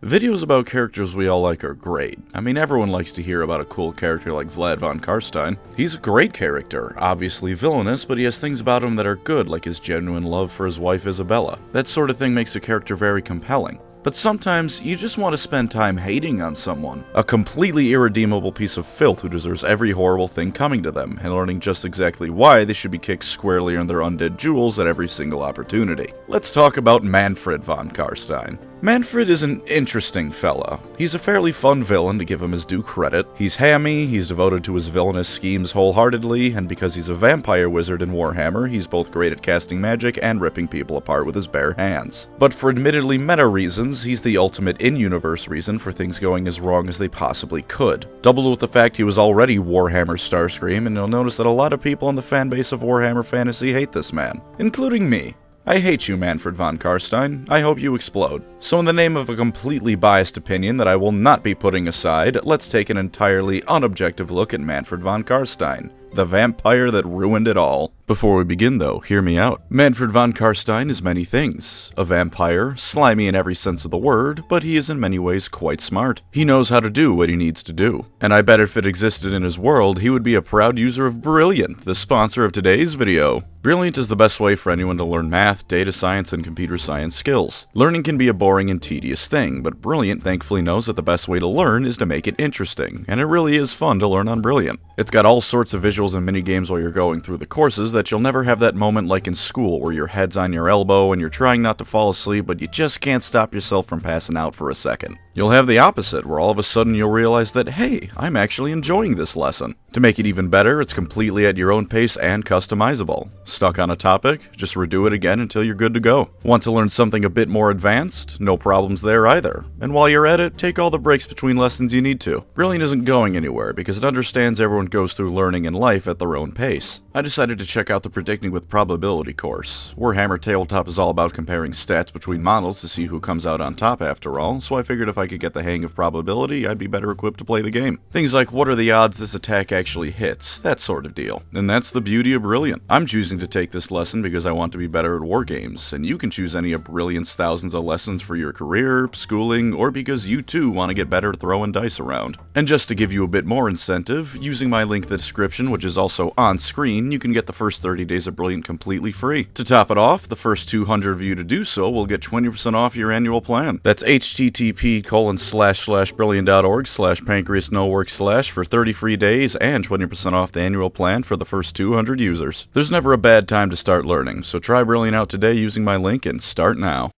Videos about characters we all like are great. I mean, everyone likes to hear about a cool character like Vlad von Carstein. He's a great character, obviously villainous, but he has things about him that are good, like his genuine love for his wife Isabella. That sort of thing makes a character very compelling. But sometimes, you just want to spend time hating on someone. A completely irredeemable piece of filth who deserves every horrible thing coming to them, and learning just exactly why they should be kicked squarely in their undead jewels at every single opportunity. Let's talk about Mannfred von Carstein. Mannfred is an interesting fella. He's a fairly fun villain, to give him his due credit. He's hammy, he's devoted to his villainous schemes wholeheartedly, and because he's a vampire wizard in Warhammer, he's both great at casting magic and ripping people apart with his bare hands. But for admittedly meta reasons, he's the ultimate in-universe reason for things going as wrong as they possibly could. Doubled with the fact he was already Warhammer Starscream, and you'll notice that a lot of people in the fanbase of Warhammer Fantasy hate this man, including me. I hate you, Mannfred von Carstein. I hope you explode. So in the name of a completely biased opinion that I will not be putting aside, let's take an entirely unobjective look at Mannfred von Carstein, the vampire that ruined it all. Before we begin though, hear me out. Mannfred von Carstein is many things. A vampire, slimy in every sense of the word, but he is in many ways quite smart. He knows how to do what he needs to do. And I bet if it existed in his world, he would be a proud user of Brilliant, the sponsor of today's video. Brilliant is the best way for anyone to learn math, data science, and computer science skills. Learning can be a boring and tedious thing, but Brilliant thankfully knows that the best way to learn is to make it interesting, and it really is fun to learn on Brilliant. It's got all sorts of visuals and mini-games while you're going through the courses that you'll never have that moment like in school where your head's on your elbow and you're trying not to fall asleep, but you just can't stop yourself from passing out for a second. You'll have the opposite, where all of a sudden you'll realize that, hey, I'm actually enjoying this lesson. To make it even better, it's completely at your own pace and customizable. Stuck on a topic? Just redo it again until you're good to go. Want to learn something a bit more advanced? No problems there either. And while you're at it, take all the breaks between lessons you need to. Brilliant isn't going anywhere because it understands everyone goes through learning in life at their own pace. I decided to check out the Predicting with Probability course. Warhammer Tabletop is all about comparing stats between models to see who comes out on top after all, so I figured if I could get the hang of probability, I'd be better equipped to play the game. Things like what are the odds this attack actually hits, that sort of deal. And that's the beauty of Brilliant. I'm choosing to take this lesson because I want to be better at war games, and you can choose any of Brilliant's thousands of lessons for your career, schooling, or because you too want to get better at throwing dice around. And just to give you a bit more incentive, using my link in the description, which is also on screen, you can get the first 30 days of Brilliant completely free. To top it off, the first 200 of you to do so will get 20% off your annual plan. That's http://brilliant.org/pancreasnowork/ for 30 free days and 20% off the annual plan for the first 200 users. There's never a bad time to start learning, so try Brilliant out today using my link and start now.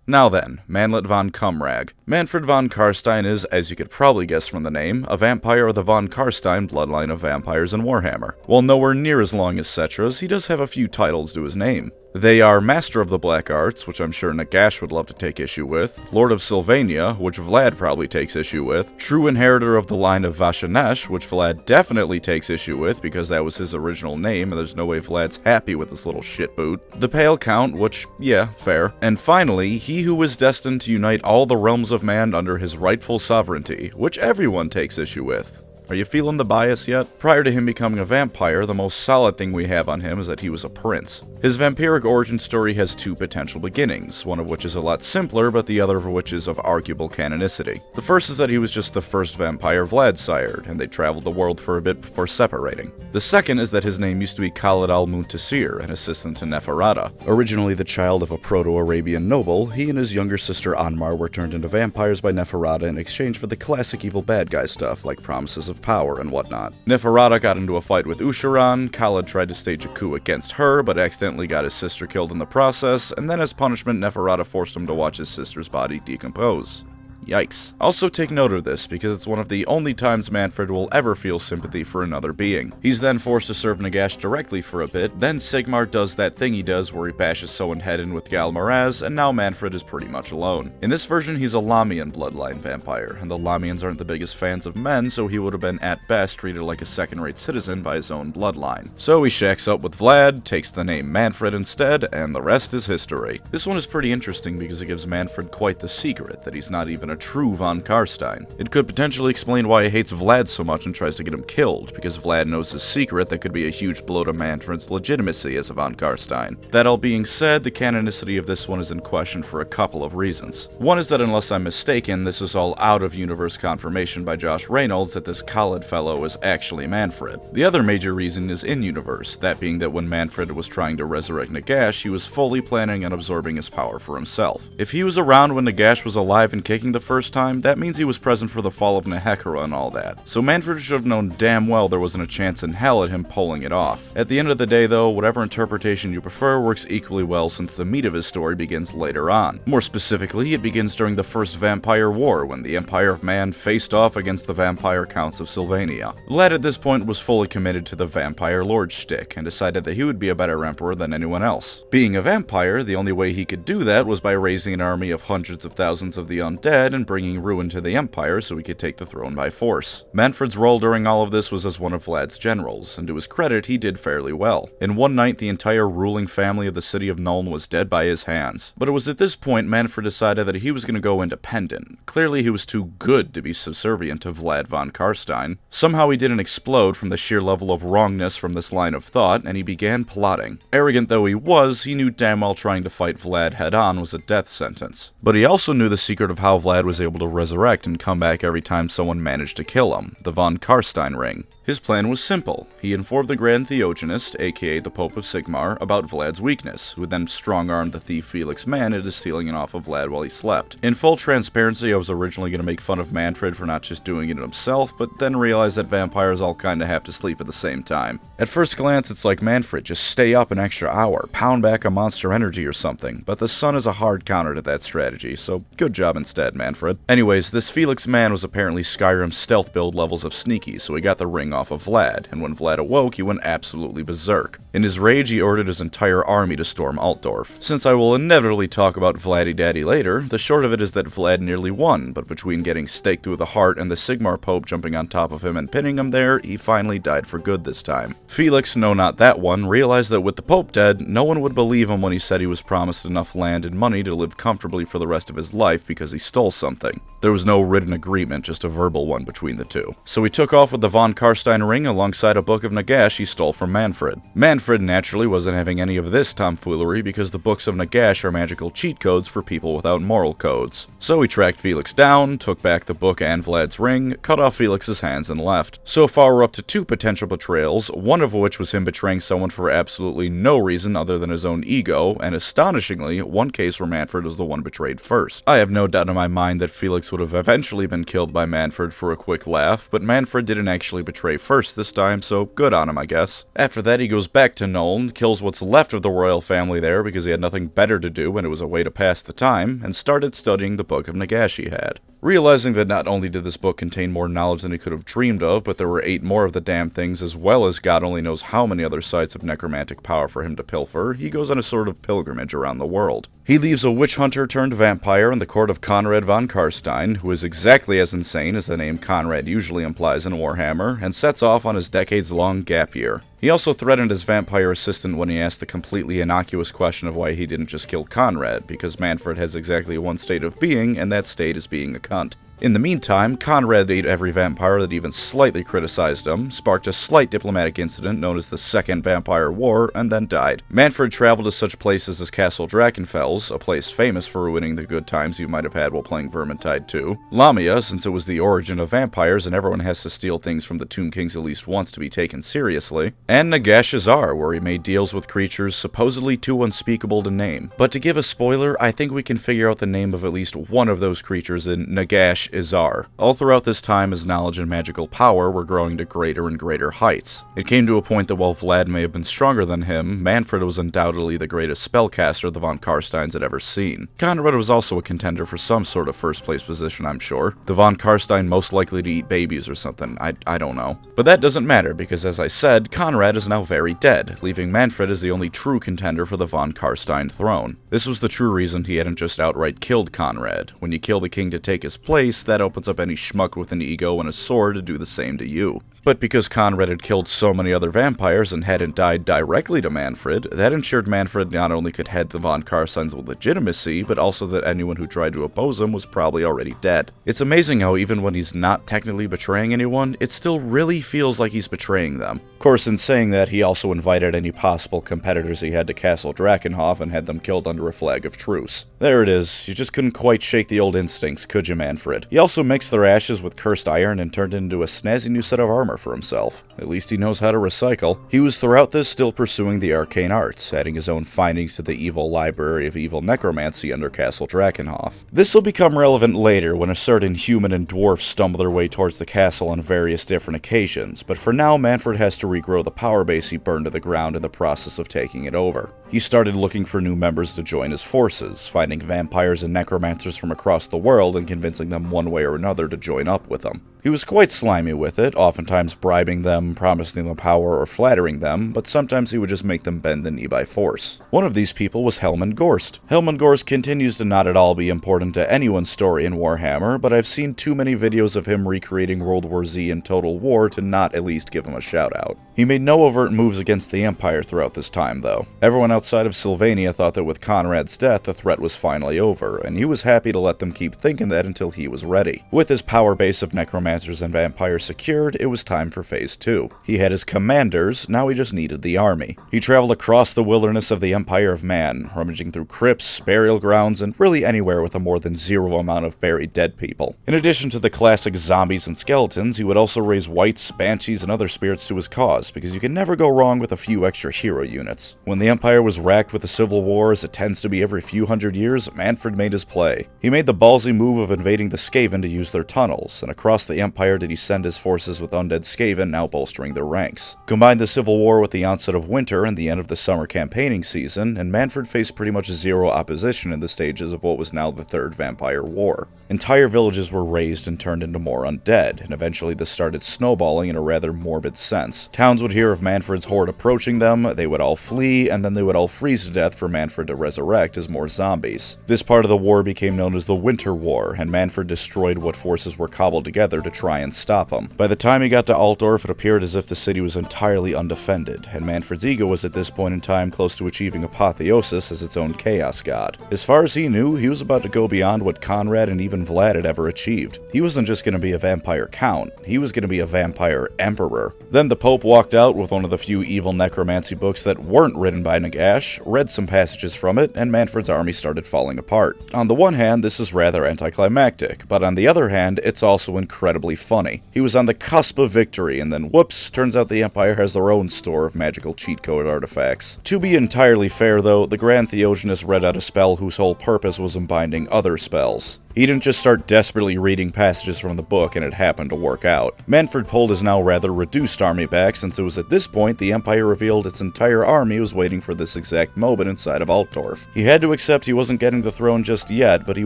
Now then, Mannfred von Cumrag. Mannfred von Carstein is, as you could probably guess from the name, a vampire of the von Carstein bloodline of vampires in Warhammer. While nowhere near as long as Cetra's, he does have a few titles to his name. They are Master of the Black Arts, which I'm sure Nagash would love to take issue with, Lord of Sylvania, which Vlad probably takes issue with, True Inheritor of the line of Vashanesh, which Vlad definitely takes issue with because that was his original name and there's no way Vlad's happy with this little shitboot, the Pale Count, which, yeah, fair, and finally, he who is destined to unite all the realms of man under his rightful sovereignty, which everyone takes issue with. Are you feeling the bias yet? Prior to him becoming a vampire, the most solid thing we have on him is that he was a prince. His vampiric origin story has two potential beginnings, one of which is a lot simpler, but the other of which is of arguable canonicity. The first is that he was just the first vampire Vlad sired, and they traveled the world for a bit before separating. The second is that his name used to be Khalid al-Muntasir, an assistant to Neferata. Originally the child of a Proto-Arabian noble, he and his younger sister Anmar were turned into vampires by Neferata in exchange for the classic evil bad guy stuff like promises of power and whatnot. Neferata got into a fight with Usharan, Khalid tried to stage a coup against her, but accidentally got his sister killed in the process, and then as punishment Neferata forced him to watch his sister's body decompose. Yikes. Also take note of this, because it's one of the only times Mannfred will ever feel sympathy for another being. He's then forced to serve Nagash directly for a bit, then Sigmar does that thing he does where he bashes someone's head in with Gal Maraz, and now Mannfred is pretty much alone. In this version, he's a Lamian bloodline vampire, and the Lamians aren't the biggest fans of men, so he would have been at best treated like a second-rate citizen by his own bloodline. So he shacks up with Vlad, takes the name Mannfred instead, and the rest is history. This one is pretty interesting because it gives Mannfred quite the secret that he's not even a true von Carstein. It could potentially explain why he hates Vlad so much and tries to get him killed, because Vlad knows his secret that could be a huge blow to Mannfred's legitimacy as a von Carstein. That all being said, the canonicity of this one is in question for a couple of reasons. One is that unless I'm mistaken, this is all out-of-universe confirmation by Josh Reynolds that this Khaled fellow is actually Mannfred. The other major reason is in-universe, that being that when Mannfred was trying to resurrect Nagash, he was fully planning on absorbing his power for himself. If he was around when Nagash was alive and kicking the first time, that means he was present for the fall of Nehekara and all that. So Mannfred should have known damn well there wasn't a chance in hell at him pulling it off. At the end of the day though, whatever interpretation you prefer works equally well since the meat of his story begins later on. More specifically, it begins during the First Vampire War, when the Empire of Man faced off against the Vampire Counts of Sylvania. Vlad at this point was fully committed to the Vampire Lord shtick, and decided that he would be a better emperor than anyone else. Being a vampire, the only way he could do that was by raising an army of hundreds of thousands of the undead and bringing ruin to the Empire so he could take the throne by force. Mannfred's role during all of this was as one of Vlad's generals, and to his credit, he did fairly well. In one night, the entire ruling family of the city of Nuln was dead by his hands. But it was at this point Mannfred decided that he was going to go independent. Clearly he was too good to be subservient to Vlad von Carstein. Somehow he didn't explode from the sheer level of wrongness from this line of thought, and he began plotting. Arrogant though he was, he knew damn well trying to fight Vlad head-on was a death sentence. But he also knew the secret of how Vlad was able to resurrect and come back every time someone managed to kill him, the von Carstein ring. His plan was simple. He informed the Grand Theogenist, aka the Pope of Sigmar, about Vlad's weakness, who then strong-armed the thief Felix Mann into stealing it off of Vlad while he slept. In full transparency, I was originally going to make fun of Mannfred for not just doing it himself, but then realized that vampires all kinda have to sleep at the same time. At first glance, it's like, Mannfred, just stay up an extra hour, pound back a monster energy or something, but the sun is a hard counter to that strategy, so good job instead, Mannfred. Anyways, this Felix Mann was apparently Skyrim's stealth build levels of sneaky, so he got the ring off of Vlad, and when Vlad awoke, he went absolutely berserk. In his rage, he ordered his entire army to storm Altdorf. Since I will inevitably talk about Vladdy Daddy later, the short of it is that Vlad nearly won, but between getting staked through the heart and the Sigmar Pope jumping on top of him and pinning him there, he finally died for good this time. Felix, no not that one, realized that with the Pope dead, no one would believe him when he said he was promised enough land and money to live comfortably for the rest of his life because he stole something. There was no written agreement, just a verbal one between the two. So he took off with the von Carstein ring alongside a book of Nagash he stole from Mannfred. Mannfred naturally wasn't having any of this tomfoolery because the books of Nagash are magical cheat codes for people without moral codes. So he tracked Felix down, took back the book and Vlad's ring, cut off Felix's hands and left. So far we're up to 2 potential betrayals, one of which was him betraying someone for absolutely no reason other than his own ego, and astonishingly, one case where Mannfred was the one betrayed first. I have no doubt in my mind that Felix would have eventually been killed by Mannfred for a quick laugh, but Mannfred didn't actually betray first this time, so good on him, I guess. After that, he goes back to Nuln, kills what's left of the royal family there because he had nothing better to do and it was a way to pass the time, and started studying the book of Nagash he had. Realizing that not only did this book contain more knowledge than he could have dreamed of, but there were 8 more of the damn things as well as God only knows how many other sites of necromantic power for him to pilfer, he goes on a sort of pilgrimage around the world. He leaves a witch hunter turned vampire in the court of Conrad von Carstein, who is exactly as insane as the name Conrad usually implies in Warhammer, and sets off on his decades-long gap year. He also threatened his vampire assistant when he asked the completely innocuous question of why he didn't just kill Conrad, because Mannfred has exactly one state of being, and that state is being a cunt. In the meantime, Conrad ate every vampire that even slightly criticized him, sparked a slight diplomatic incident known as the Second Vampire War, and then died. Mannfred traveled to such places as Castle Drachenfels, a place famous for ruining the good times you might have had while playing Vermintide 2, Lamia, since it was the origin of vampires and everyone has to steal things from the Tomb Kings at least once to be taken seriously, and Nagash Azar, where he made deals with creatures supposedly too unspeakable to name. But to give a spoiler, I think we can figure out the name of at least one of those creatures in Nagash Azar. All throughout this time, his knowledge and magical power were growing to greater and greater heights. It came to a point that while Vlad may have been stronger than him, Mannfred was undoubtedly the greatest spellcaster the von Carsteins had ever seen. Conrad was also a contender for some sort of first-place position, I'm sure. The von Carstein most likely to eat babies or something, I don't know. But that doesn't matter, because as I said, Conrad is now very dead, leaving Mannfred as the only true contender for the von Carstein throne. This was the true reason he hadn't just outright killed Conrad. When you kill the king to take his place, that opens up any schmuck with an ego and a sword to do the same to you. But because Conrad had killed so many other vampires and hadn't died directly to Mannfred, that ensured Mannfred not only could head the von Carsteins with legitimacy, but also that anyone who tried to oppose him was probably already dead. It's amazing how even when he's not technically betraying anyone, it still really feels like he's betraying them. Of course, in saying that, he also invited any possible competitors he had to Castle Drakenhof and had them killed under a flag of truce. There it is, you just couldn't quite shake the old instincts, could you, Mannfred? He also mixed their ashes with cursed iron and turned it into a snazzy new set of armor for himself. At least he knows how to recycle. He was throughout this still pursuing the arcane arts, adding his own findings to the evil library of evil necromancy under Castle Drakenhof. This will become relevant later when a certain human and dwarf stumble their way towards the castle on various different occasions, but for now Mannfred has to regrow the power base he burned to the ground in the process of taking it over. He started looking for new members to join his forces, finding vampires and necromancers from across the world and convincing them one way or another to join up with him. He was quite slimy with it, oftentimes bribing them, promising them power, or flattering them, but sometimes he would just make them bend the knee by force. One of these people was Helmund Gorst. Helmund Gorst continues to not at all be important to anyone's story in Warhammer, but I've seen too many videos of him recreating World War Z and Total War to not at least give him a shout out. He made no overt moves against the Empire throughout this time, though. Everyone outside of Sylvania thought that with Conrad's death, the threat was finally over, and he was happy to let them keep thinking that until he was ready. With his power base of necromancers and vampires secured, it was time for Phase 2. He had his commanders, now he just needed the army. He traveled across the wilderness of the Empire of Man, rummaging through crypts, burial grounds, and really anywhere with a more than zero amount of buried dead people. In addition to the classic zombies and skeletons, he would also raise wights, banshees, and other spirits to his cause, because you can never go wrong with a few extra hero units. When the Empire was racked with a civil war, as it tends to be every few hundred years, Mannfred made his play. He made the ballsy move of invading the Skaven to use their tunnels, and across the Empire did he send his forces with undead Skaven, now bolstering their ranks. Combine the Civil War with the onset of winter and the end of the summer campaigning season, and Mannfred faced pretty much zero opposition in the stages of what was now the Third Vampire War. Entire villages were razed and turned into more undead, and eventually this started snowballing in a rather morbid sense. Towns would hear of Mannfred's horde approaching them, they would all flee, and then they would all freeze to death for Mannfred to resurrect as more zombies. This part of the war became known as the Winter War, and Mannfred destroyed what forces were cobbled together to try and stop him. By the time he got to Altdorf, it appeared as if the city was entirely undefended, and Mannfred's ego was at this point in time close to achieving apotheosis as its own chaos god. As far as he knew, he was about to go beyond what Conrad and even Vlad had ever achieved. He wasn't just going to be a vampire count, he was going to be a vampire emperor. Then the Pope walked out with one of the few evil necromancy books that weren't written by Nagash, read some passages from it, and Mannfred's army started falling apart. On the one hand, this is rather anticlimactic, but on the other hand, it's also incredibly funny. He was on the cusp of victory, and then whoops, turns out the Empire has their own store of magical cheat code artifacts. To be entirely fair though, the Grand Theogenist read out a spell whose whole purpose was unbinding other spells. He didn't just start desperately reading passages from the book and it happened to work out. Mannfred pulled his now rather reduced army back, since it was at this point the Empire revealed its entire army was waiting for this exact moment inside of Altdorf. He had to accept he wasn't getting the throne just yet, but he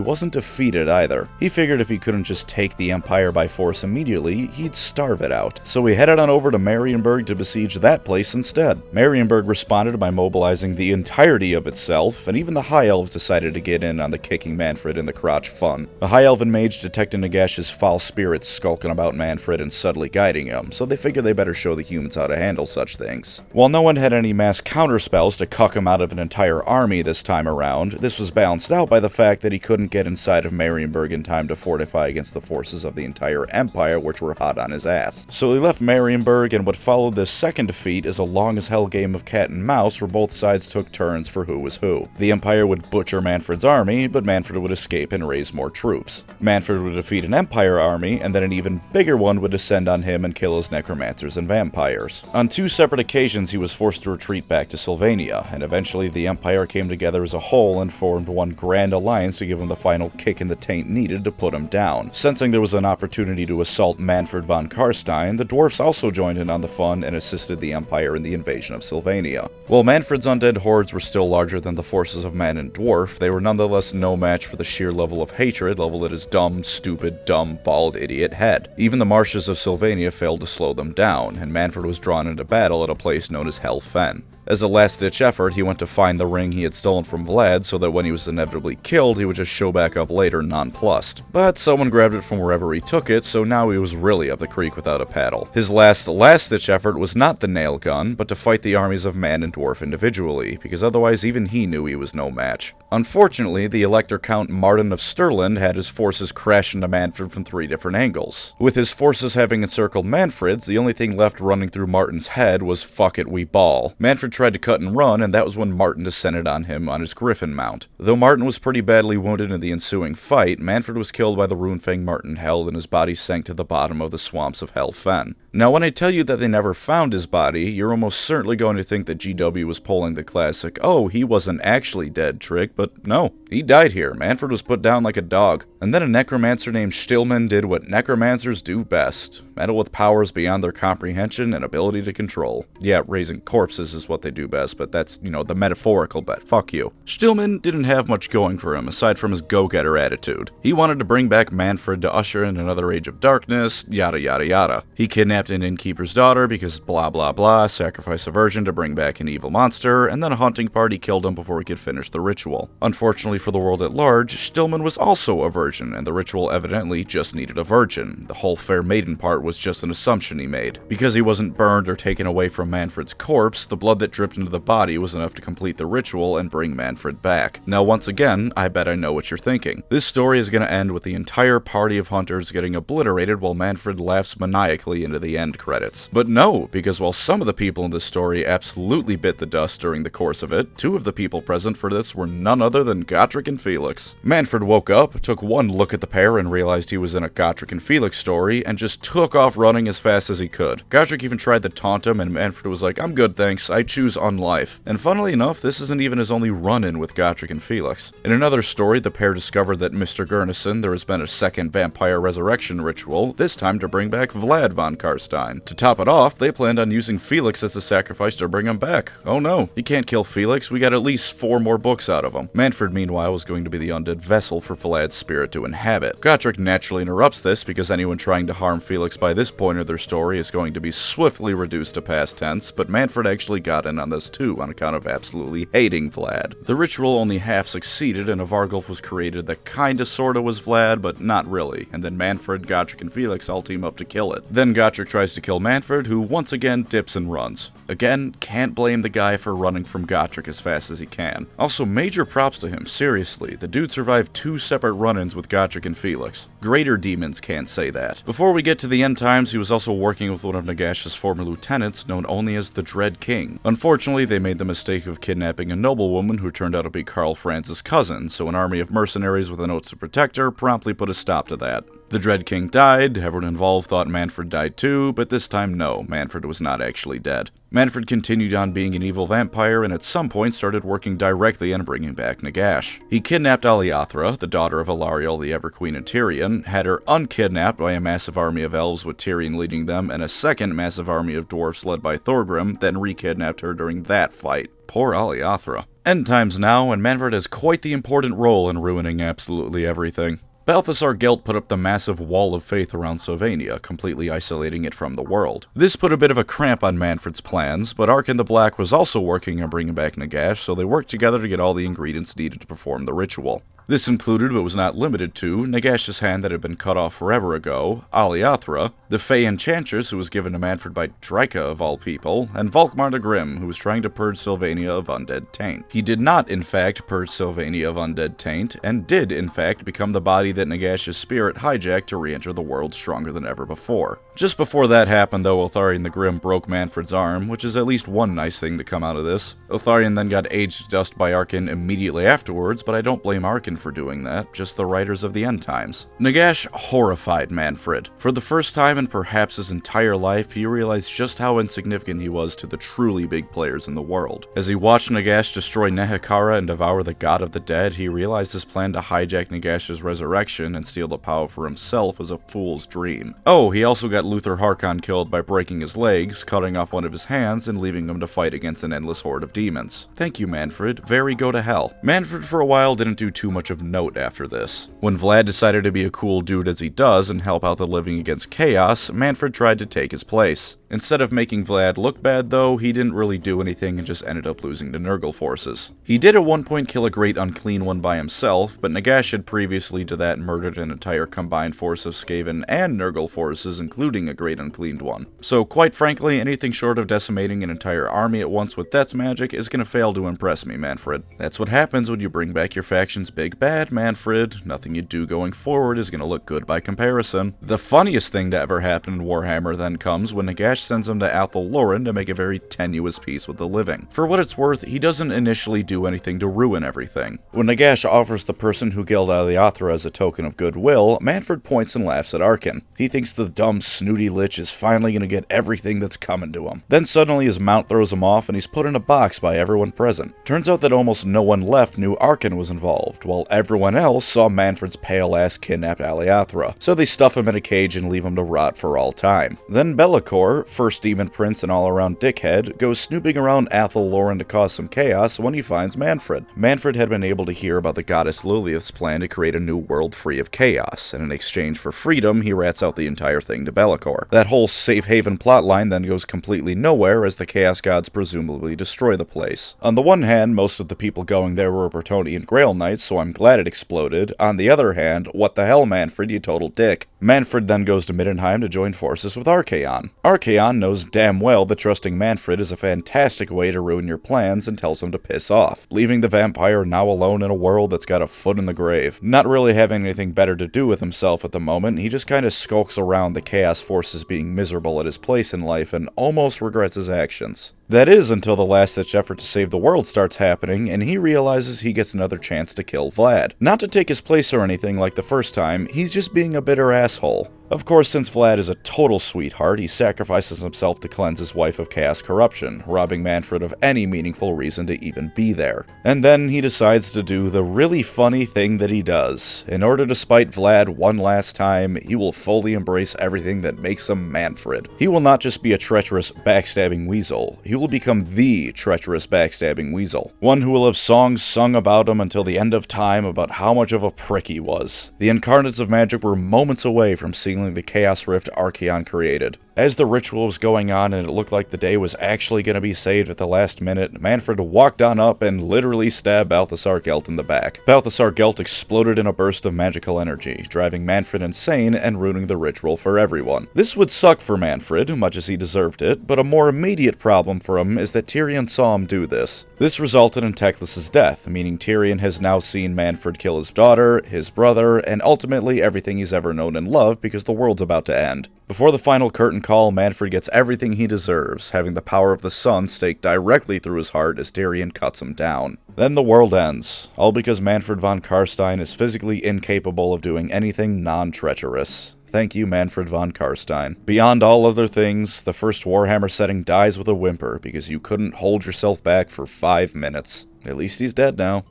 wasn't defeated either. He figured if he couldn't just take the Empire by force immediately, he'd starve it out. So he headed on over to Marienburg to besiege that place instead. Marienburg responded by mobilizing the entirety of itself, and even the High Elves decided to get in on the kicking Mannfred in the crotch fun. The High Elven mage detected Nagash's foul spirits skulking about Mannfred and subtly guiding him, so they figured they better show the humans how to handle such things. While no one had any mass counterspells to cuck him out of an entire army this time around, this was balanced out by the fact that he couldn't get inside of Marienburg in time to fortify against the forces of the entire Empire, which were hot on his ass. So he left Marienburg, and what followed this second defeat is a long-as-hell game of cat and mouse where both sides took turns for who was who. The Empire would butcher Mannfred's army, but Mannfred would escape and raise more troops. Mannfred would defeat an Empire army, and then an even bigger one would descend on him and kill his necromancers and vampires. On two separate occasions he was forced to retreat back to Sylvania, and eventually the Empire came together as a whole and formed one grand alliance to give him the final kick in the taint needed to put him down. Sensing there was an opportunity to assault Mannfred von Carstein, the dwarfs also joined in on the fun and assisted the Empire in the invasion of Sylvania. While Mannfred's undead hordes were still larger than the forces of man and dwarf, they were nonetheless no match for the sheer level of hatred leveled at his dumb, stupid, dumb, bald idiot head. Even the marshes of Sylvania failed to slow them down, and Mannfred was drawn into battle at a place known as Hel Fen. As a last-ditch effort, he went to find the ring he had stolen from Vlad so that when he was inevitably killed, he would just show back up later nonplussed. But someone grabbed it from wherever he took it, so now he was really up the creek without a paddle. His last-ditch effort was not the nail gun, but to fight the armies of man and dwarf individually, because otherwise even he knew he was no match. Unfortunately, the Elector Count Martin of Stirland had his forces crash into Mannfred from 3 different angles. With his forces having encircled Mannfred's, the only thing left running through Martin's head was "fuck it, we ball." Mannfred tried to cut and run, and that was when Martin descended on him on his griffin mount. Though Martin was pretty badly wounded in the ensuing fight, Mannfred was killed by the runefang Martin held, and his body sank to the bottom of the swamps of Hel Fen. Now, when I tell you that they never found his body, you're almost certainly going to think that GW was pulling the classic, "oh, he wasn't actually dead" trick, but no, he died here. Mannfred was put down like a dog. And then a necromancer named Stillman did what necromancers do best: meddle with powers beyond their comprehension and ability to control. Yeah, raising corpses is what they do best, but that's, the metaphorical bet. Fuck you. Stillman didn't have much going for him, aside from his go-getter attitude. He wanted to bring back Mannfred to usher in another age of darkness, yada yada yada. He kidnapped an innkeeper's daughter because blah blah blah, sacrificed a virgin to bring back an evil monster, and then a hunting party killed him before he could finish the ritual. Unfortunately for the world at large, Stillman was also a virgin, and the ritual evidently just needed a virgin. The whole fair maiden part was just an assumption he made. Because he wasn't burned or taken away from Mannfred's corpse, the blood that dripped into the body was enough to complete the ritual and bring Mannfred back. Now once again, I bet I know what you're thinking. This story is going to end with the entire party of hunters getting obliterated while Mannfred laughs maniacally into the end credits. But no, because while some of the people in this story absolutely bit the dust during the course of it, 2 of the people present for this were none other than Gotrek and Felix. Mannfred woke up, took one look at the pair and realized he was in a Gotrek and Felix story, and just took off running as fast as he could. Gotrek even tried to taunt him, and Mannfred was like, "I'm good, thanks, I choose unlife." And funnily enough, this isn't even his only run-in with Gotrek and Felix. In another story, the pair discovered that Mr. Gurnison, there has been a second vampire resurrection ritual, this time to bring back Vlad von Carstein. To top it off, they planned on using Felix as a sacrifice to bring him back. Oh no, you can't kill Felix, we got at least 4 more books out of him. Mannfred, meanwhile, was going to be the undead vessel for Vlad's spirit to inhabit. Gotrek naturally interrupts this because anyone trying to harm Felix by this point of their story is going to be swiftly reduced to past tense, but Mannfred actually got in on this too on account of absolutely hating Vlad. The ritual only half succeeded, and a Vargulf was created that kinda sorta was Vlad, but not really, and then Mannfred, Gotrek, and Felix all team up to kill it. Then Gotrek tries to kill Mannfred, who once again dips and runs. Again, can't blame the guy for running from Gotrek as fast as he can. Also, major props to him, seriously. The dude survived 2 separate run-ins with Gotrek and Felix. Greater demons can't say that. Before we get to the end times, he was also working with one of Nagash's former lieutenants, known only as the Dread King. Unfortunately, they made the mistake of kidnapping a noblewoman who turned out to be Karl Franz's cousin, so an army of mercenaries with an oath to protect her promptly put a stop to that. The Dread King died, everyone involved thought Mannfred died too, but this time no, Mannfred was not actually dead. Mannfred continued on being an evil vampire and at some point started working directly on bringing back Nagash. He kidnapped Aliathra, the daughter of Alariel the Everqueen and Tyrion, had her unkidnapped by a massive army of elves with Tyrion leading them and a second massive army of dwarfs led by Thorgrim, then re-kidnapped her during that fight. Poor Aliathra. End times now, and Mannfred has quite the important role in ruining absolutely everything. Balthasar Gelt put up the massive wall of faith around Sylvania, completely isolating it from the world. This put a bit of a cramp on Mannfred's plans, but Arkin the Black was also working on bringing back Nagash, so they worked together to get all the ingredients needed to perform the ritual. This included, but was not limited to, Nagash's hand that had been cut off forever ago, Aliathra, the Fey Enchantress who was given to Mannfred by Draika of all people, and Volkmar the Grim, who was trying to purge Sylvania of undead taint. He did not, in fact, purge Sylvania of undead taint, and did, in fact, become the body that Nagash's spirit hijacked to re-enter the world stronger than ever before. Just before that happened, though, Otharion the Grim broke Mannfred's arm, which is at least one nice thing to come out of this. Otharion then got aged to dust by Arkin immediately afterwards, but I don't blame Arkin for doing that, just the writers of the end times. Nagash horrified Mannfred. For the first time in perhaps his entire life, he realized just how insignificant he was to the truly big players in the world. As he watched Nagash destroy Nehekara and devour the god of the dead, he realized his plan to hijack Nagash's resurrection and steal the power for himself was a fool's dream. Oh, he also got Luther Harkon killed by breaking his legs, cutting off one of his hands, and leaving him to fight against an endless horde of demons. Thank you, Mannfred. Very go to hell. Mannfred for a while didn't do too much much of note after this. When Vlad decided to be a cool dude as he does and help out the living against chaos, Mannfred tried to take his place. Instead of making Vlad look bad though, he didn't really do anything and just ended up losing to Nurgle forces. He did at one point kill a great unclean one by himself, but Nagash had previously to that murdered an entire combined force of Skaven and Nurgle forces, including a great uncleaned one. So quite frankly, anything short of decimating an entire army at once with Death's magic is gonna fail to impress me, Mannfred. That's what happens when you bring back your faction's big bad, Mannfred. Nothing you do going forward is gonna look good by comparison. The funniest thing to ever happen in Warhammer then comes when Nagash sends him to Athel Loren to make a very tenuous peace with the living. For what it's worth, he doesn't initially do anything to ruin everything. When Nagash offers the person who killed Aliathra as a token of goodwill, Mannfred points and laughs at Arkan. He thinks the dumb snooty lich is finally gonna get everything that's coming to him. Then suddenly his mount throws him off and he's put in a box by everyone present. Turns out that almost no one left knew Arkan was involved, while everyone else saw Mannfred's pale ass kidnapped Aliathra, so they stuff him in a cage and leave him to rot for all time. Then Be'lakor, first demon prince and all-around dickhead, goes snooping around Athel Loren to cause some chaos when he finds Mannfred. Mannfred had been able to hear about the goddess Lilith's plan to create a new world free of chaos, and in exchange for freedom, he rats out the entire thing to Be'lakor. That whole safe haven plotline then goes completely nowhere as the chaos gods presumably destroy the place. On the one hand, most of the people going there were Bretonnian Grail Knights, so I'm glad it exploded. On the other hand, what the hell, Mannfred, you total dick. Mannfred then goes to Middenheim to join forces with Archaon. Archaon knows damn well that trusting Mannfred is a fantastic way to ruin your plans and tells him to piss off, leaving the vampire now alone in a world that's got a foot in the grave. Not really having anything better to do with himself at the moment, he just kinda skulks around the chaos forces being miserable at his place in life and almost regrets his actions. That is until the last-ditch effort to save the world starts happening, and he realizes he gets another chance to kill Vlad. Not to take his place or anything like the first time, he's just being a bitter asshole. Of course, since Vlad is a total sweetheart, he sacrifices himself to cleanse his wife of chaos corruption, robbing Mannfred of any meaningful reason to even be there. And then he decides to do the really funny thing that he does. In order to spite Vlad one last time, he will fully embrace everything that makes him Mannfred. He will not just be a treacherous, backstabbing weasel, he will become the treacherous, backstabbing weasel. One who will have songs sung about him until the end of time about how much of a prick he was. The incarnates of magic were moments away from sealing the chaos rift Archaon created. As the ritual was going on and it looked like the day was actually going to be saved at the last minute, Mannfred walked on up and literally stabbed Balthasar Gelt in the back. Balthasar Gelt exploded in a burst of magical energy, driving Mannfred insane and ruining the ritual for everyone. This would suck for Mannfred, much as he deserved it, but a more immediate problem for him is that Tyrion saw him do this. This resulted in Teclis's death, meaning Tyrion has now seen Mannfred kill his daughter, his brother, and ultimately everything he's ever known and loved because the world's about to end. Before the final curtain call, Mannfred gets everything he deserves, having the power of the sun staked directly through his heart as Tyrion cuts him down. Then the world ends, all because Mannfred von Carstein is physically incapable of doing anything non-treacherous. Thank you, Mannfred von Carstein. Beyond all other things, the first Warhammer setting dies with a whimper because you couldn't hold yourself back for 5 minutes. At least he's dead now.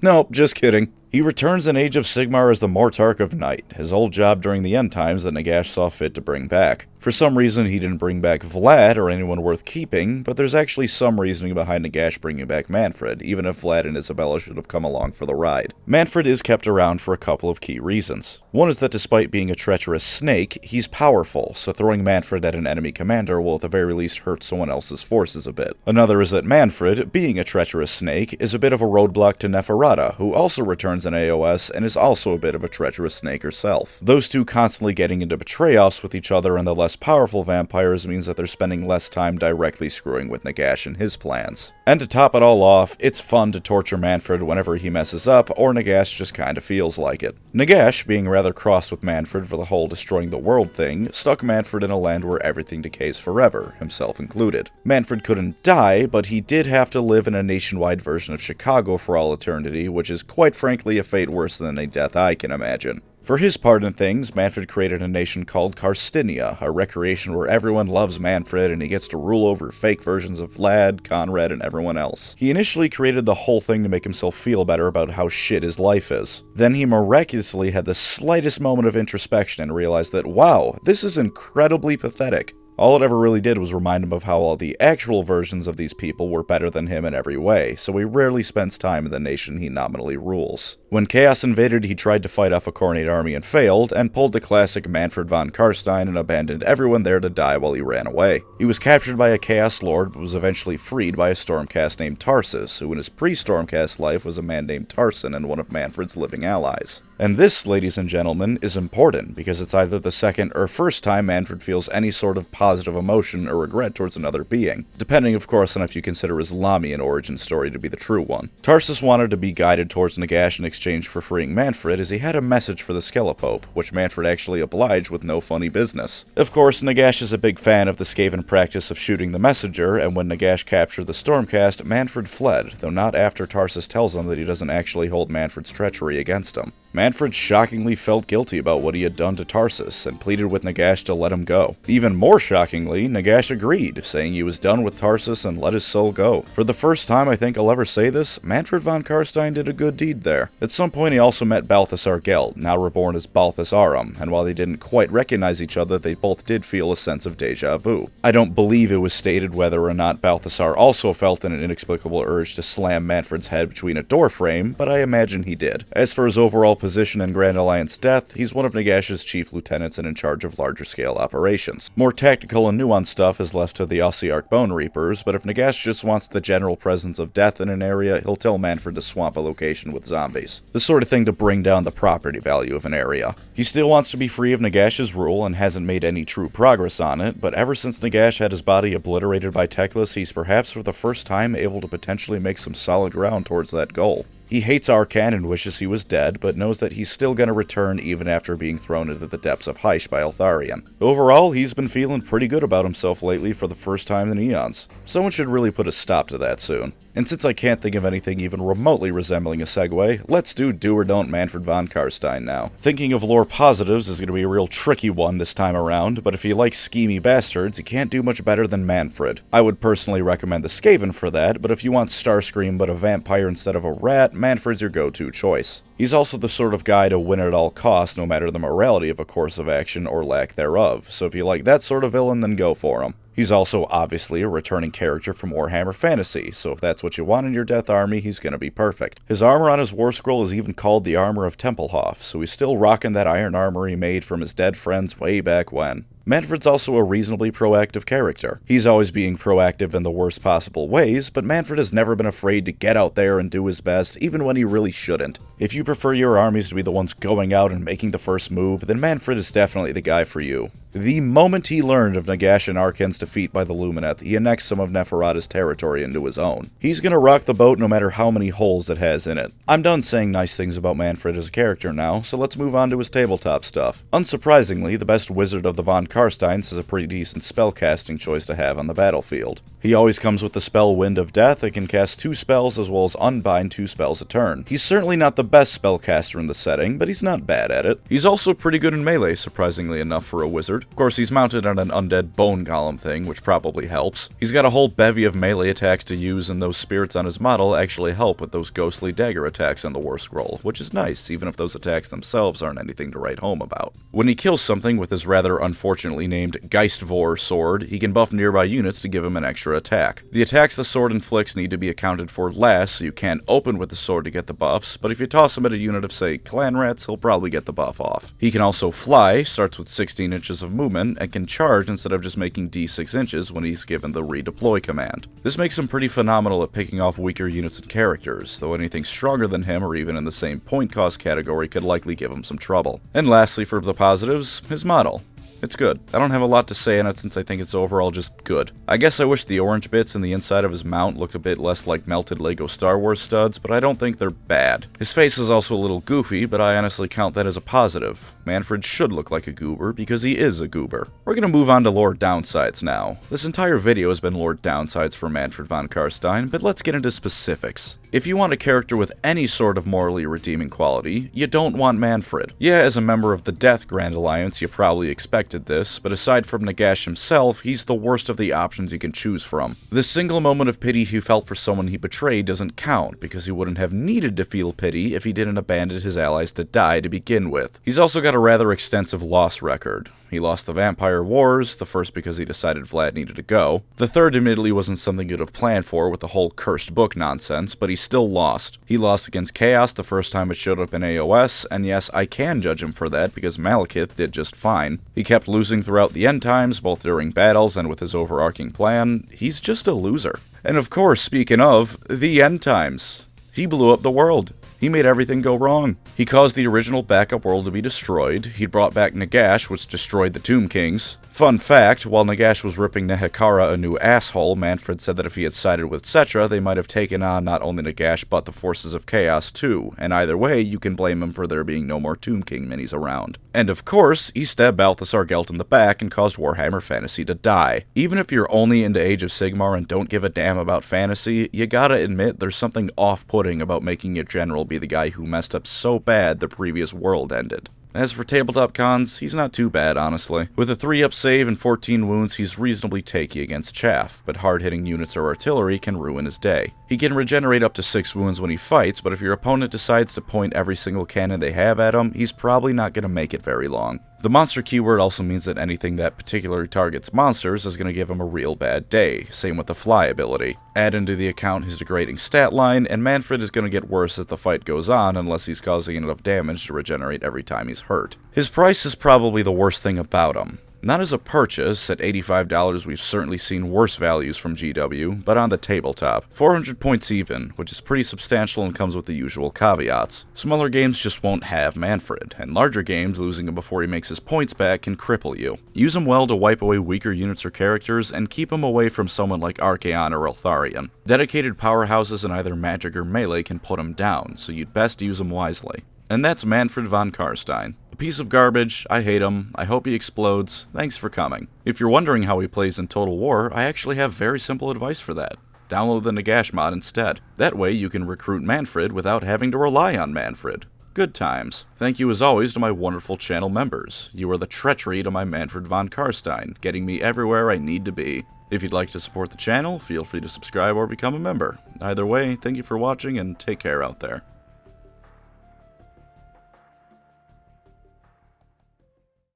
Nope, just kidding. He returns in Age of Sigmar as the Mortarch of Night, his old job during the End Times that Nagash saw fit to bring back. For some reason, he didn't bring back Vlad or anyone worth keeping, but there's actually some reasoning behind Nagash bringing back Mannfred, even if Vlad and Isabella should have come along for the ride. Mannfred is kept around for a couple of key reasons. One is that despite being a treacherous snake, he's powerful, so throwing Mannfred at an enemy commander will at the very least hurt someone else's forces a bit. Another is that Mannfred, being a treacherous snake, is a bit of a roadblock to Neferata, who also returns in AOS and is also a bit of a treacherous snake herself. Those two constantly getting into betrayals with each other and the less powerful vampires means that they're spending less time directly screwing with Nagash and his plans. And to top it all off, it's fun to torture Mannfred whenever he messes up, or Nagash just kinda feels like it. Nagash, being rather cross with Mannfred for the whole destroying the world thing, stuck Mannfred in a land where everything decays forever, himself included. Mannfred couldn't die, but he did have to live in a nationwide version of Chicago for all eternity, which is quite frankly a fate worse than a death I can imagine. For his part in things, Mannfred created a nation called Carstinia, a recreation where everyone loves Mannfred and he gets to rule over fake versions of Vlad, Conrad, and everyone else. He initially created the whole thing to make himself feel better about how shit his life is. Then he miraculously had the slightest moment of introspection and realized that, wow, this is incredibly pathetic. All it ever really did was remind him of how all the actual versions of these people were better than him in every way, so he rarely spends time in the nation he nominally rules. When Chaos invaded, he tried to fight off a Khornate army and failed, and pulled the classic Mannfred von Carstein and abandoned everyone there to die while he ran away. He was captured by a Chaos Lord, but was eventually freed by a Stormcast named Tarsus, who in his pre-Stormcast life was a man named Tarson and one of Mannfred's living allies. And this, ladies and gentlemen, is important, because it's either the second or first time Mannfred feels any sort of positive emotion or regret towards another being, depending of course on if you consider his Lamian origin story to be the true one. Tarsus wanted to be guided towards Nagash in exchange for freeing Mannfred, as he had a message for the Skelepope, which Mannfred actually obliged with no funny business. Of course, Nagash is a big fan of the Skaven practice of shooting the messenger, and when Nagash captured the Stormcast, Mannfred fled, though not after Tarsus tells him that he doesn't actually hold Mannfred's treachery against him. Mannfred shockingly felt guilty about what he had done to Tarsus, and pleaded with Nagash to let him go. Even more shockingly, Nagash agreed, saying he was done with Tarsus and let his soul go. For the first time I think I'll ever say this, Mannfred von Carstein did a good deed there. At some point he also met Balthasar Gelt, now reborn as Balthasarum, and while they didn't quite recognize each other, they both did feel a sense of deja vu. I don't believe it was stated whether or not Balthasar also felt an inexplicable urge to slam Mannfred's head between a doorframe, but I imagine he did. As for his overall position in Grand Alliance death, he's one of Nagash's chief lieutenants and in charge of larger scale operations. More tactical and nuanced stuff is left to the Ossiarch Bone Reapers, but if Nagash just wants the general presence of death in an area, he'll tell Mannfred to swamp a location with zombies. The sort of thing to bring down the property value of an area. He still wants to be free of Nagash's rule and hasn't made any true progress on it, but ever since Nagash had his body obliterated by Teclis, he's perhaps for the first time able to potentially make some solid ground towards that goal. He hates Arcan and wishes he was dead, but knows that he's still gonna return even after being thrown into the depths of Hysh by Eltharion. Overall, he's been feeling pretty good about himself lately for the first time in eons. Someone should really put a stop to that soon. And since I can't think of anything even remotely resembling a segue, let's do or Don't Mannfred von Carstein now. Thinking of lore positives is going to be a real tricky one this time around, but if you like schemy bastards, you can't do much better than Mannfred. I would personally recommend the Skaven for that, but if you want Starscream but a vampire instead of a rat, Mannfred's your go-to choice. He's also the sort of guy to win at all costs, no matter the morality of a course of action or lack thereof, so if you like that sort of villain, then go for him. He's also obviously a returning character from Warhammer Fantasy, so if that's what you want in your Death Army, he's gonna be perfect. His armor on his war scroll is even called the Armor of Tempelhof, so he's still rocking that iron armor he made from his dead friends way back when. Mannfred's also a reasonably proactive character. He's always being proactive in the worst possible ways, but Mannfred has never been afraid to get out there and do his best, even when he really shouldn't. If you prefer your armies to be the ones going out and making the first move, then Mannfred is definitely the guy for you. The moment he learned of Nagash and Arcan's defeat by the Lumineth, he annexed some of Neferata's territory into his own. He's gonna rock the boat no matter how many holes it has in it. I'm done saying nice things about Mannfred as a character now, so let's move on to his tabletop stuff. Unsurprisingly, the best wizard of the von Carsteins is a pretty decent spellcasting choice to have on the battlefield. He always comes with the spell Wind of Death and can cast 2 spells as well as unbind 2 spells a turn. He's certainly not the best spellcaster in the setting, but he's not bad at it. He's also pretty good in melee, surprisingly enough for a wizard. Of course, he's mounted on an undead bone golem thing, which probably helps. He's got a whole bevy of melee attacks to use, and those spirits on his model actually help with those ghostly dagger attacks on the war scroll, which is nice, even if those attacks themselves aren't anything to write home about. When he kills something with his rather unfortunately named Geistvor sword, he can buff nearby units to give him an extra attack. The attacks the sword inflicts need to be accounted for last, so you can't open with the sword to get the buffs, but if you toss him at a unit of, say, clan rats, he'll probably get the buff off. He can also fly, starts with 16 inches of movement, and can charge instead of just making d6 inches when he's given the redeploy command. This makes him pretty phenomenal at picking off weaker units and characters, though anything stronger than him or even in the same point cost category could likely give him some trouble. And lastly, for the positives, his model. It's good. I don't have a lot to say on it since I think it's overall just good. I guess I wish the orange bits in the inside of his mount looked a bit less like melted Lego Star Wars studs, but I don't think they're bad. His face is also a little goofy, but I honestly count that as a positive. Mannfred should look like a goober because he is a goober. We're gonna move on to lore downsides now. This entire video has been lore downsides for Mannfred von Carstein, but let's get into specifics. If you want a character with any sort of morally redeeming quality, you don't want Mannfred. Yeah, as a member of the Death Grand Alliance, you probably expected this, but aside from Nagash himself, he's the worst of the options you can choose from. The single moment of pity he felt for someone he betrayed doesn't count, because he wouldn't have needed to feel pity if he didn't abandon his allies to die to begin with. He's also got a rather extensive loss record. He lost the Vampire Wars, the first because he decided Vlad needed to go. The third admittedly wasn't something you'd have planned for with the whole cursed book nonsense, but he still lost. He lost against Chaos the first time it showed up in AOS, and yes, I can judge him for that because Malekith did just fine. He kept losing throughout the end times, both during battles and with his overarching plan. He's just a loser. And of course, speaking of, the end times. He blew up the world. He made everything go wrong. He caused the original backup world to be destroyed. He brought back Nagash, which destroyed the Tomb Kings. Fun fact, while Nagash was ripping Nehekara a new asshole, Mannfred said that if he had sided with Settra, they might have taken on not only Nagash, but the forces of Chaos too, and either way, you can blame him for there being no more Tomb King minis around. And of course, he stabbed Balthasar Gelt in the back and caused Warhammer Fantasy to die. Even if you're only into Age of Sigmar and don't give a damn about fantasy, you gotta admit there's something off-putting about making your general be the guy who messed up so bad the previous world ended. As for tabletop cons, he's not too bad, honestly. With a 3-up save and 14 wounds, he's reasonably tanky against chaff, but hard-hitting units or artillery can ruin his day. He can regenerate up to 6 wounds when he fights, but if your opponent decides to point every single cannon they have at him, he's probably not going to make it very long. The monster keyword also means that anything that particularly targets monsters is going to give him a real bad day, same with the fly ability. Add into the account his degrading stat line, and Mannfred is going to get worse as the fight goes on unless he's causing enough damage to regenerate every time he's hurt. His price is probably the worst thing about him. Not as a purchase, at $85 we've certainly seen worse values from GW, but on the tabletop. 400 points even, which is pretty substantial and comes with the usual caveats. Smaller games just won't have Mannfred, and larger games, losing him before he makes his points back can cripple you. Use him well to wipe away weaker units or characters, and keep him away from someone like Archaon or Eltharion. Dedicated powerhouses in either magic or melee can put him down, so you'd best use him wisely. And that's Mannfred von Carstein. A piece of garbage, I hate him, I hope he explodes, thanks for coming. If you're wondering how he plays in Total War, I actually have very simple advice for that. Download the Nagash mod instead. That way you can recruit Mannfred without having to rely on Mannfred. Good times. Thank you as always to my wonderful channel members. You are the treachery to my Mannfred von Carstein, getting me everywhere I need to be. If you'd like to support the channel, feel free to subscribe or become a member. Either way, thank you for watching and take care out there.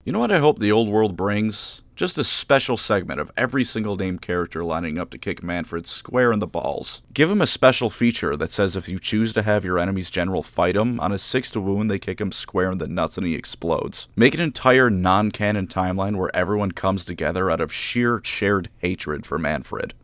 You know what I hope the old world brings? Just a special segment of every single named character lining up to kick Mannfred square in the balls. Give him a special feature that says if you choose to have your enemy's general fight him, on a 6th wound they kick him square in the nuts and he explodes. Make an entire non-canon timeline where everyone comes together out of sheer shared hatred for Mannfred.